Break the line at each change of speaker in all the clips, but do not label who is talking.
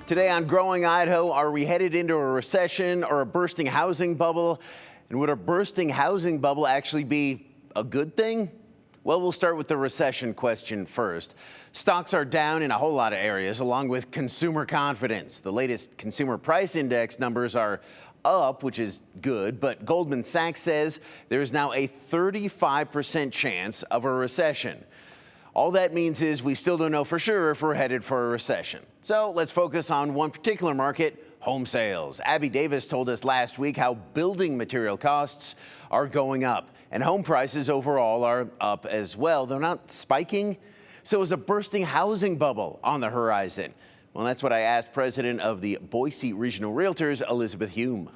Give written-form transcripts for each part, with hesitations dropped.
Today on Growing Idaho, are we headed into a recession or a bursting housing bubble? And would a bursting housing bubble actually be a good thing? Well, we'll start with the recession question first. Stocks are down in a whole lot of areas, along with consumer confidence. The latest consumer price index numbers are up, which is good, but Goldman Sachs says there is now a 35% chance of a recession. All that means is we still don't know for sure if we're headed for a recession. So let's focus on one particular market, home sales. Abby Davis told us last week how building material costs are going up and home prices overall are up as well. They're not spiking. So is a bursting housing bubble on the horizon? Well, that's what I asked President of the Boise Regional Realtors, Elizabeth Hume.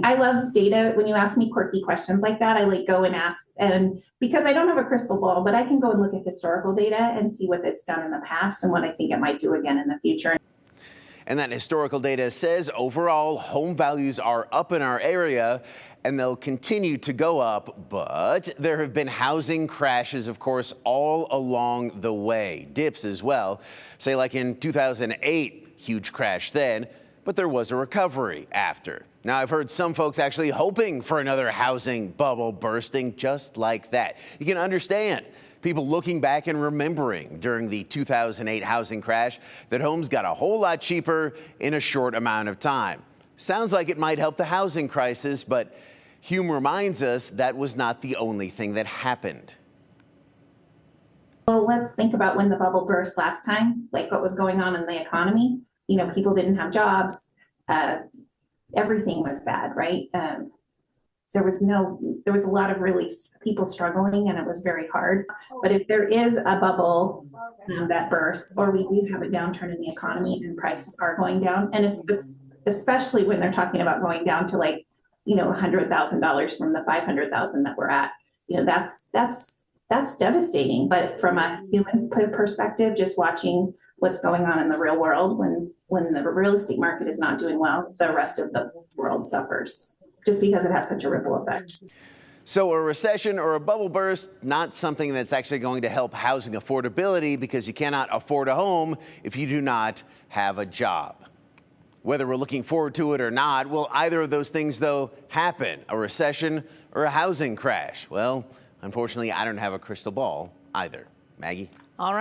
I love data. When you ask me quirky questions like that, I go and ask, and because I don't have a crystal ball, but I can go and look at historical data and see what it's done in the past and what I think it might do again in the future.
And that historical data says overall home values are up in our area and they'll continue to go up, but there have been housing crashes, of course, all along the way. Dips as well. Say like in 2008, huge crash then, but there was a recovery after. Now, I've heard some folks actually hoping for another housing bubble bursting just like that. You can understand people looking back and remembering during the 2008 housing crash that homes got a whole lot cheaper in a short amount of time. Sounds like it might help the housing crisis, but Hume reminds us that was not the only thing that happened.
Well, let's think about when the bubble burst last time, like what was going on in the economy. You know, people didn't have jobs. Everything was bad, right? There was a lot of really people struggling and it was very hard. But if there is a bubble that bursts, or we do have a downturn in the economy and prices are going down, and especially when they're talking about going down to $100,000 from the $500,000 that we're at, that's devastating. But from a human perspective, just watching what's going on in the real world, when the real estate market is not doing well, the rest of the world suffers just because it has such a ripple effect.
So a recession or a bubble burst, not something that's actually going to help housing affordability, because you cannot afford a home if you do not have a job. Whether we're looking forward to it or not, will either of those things, though, happen? A recession or a housing crash? Well, unfortunately, I don't have a crystal ball either. Maggie?
All right.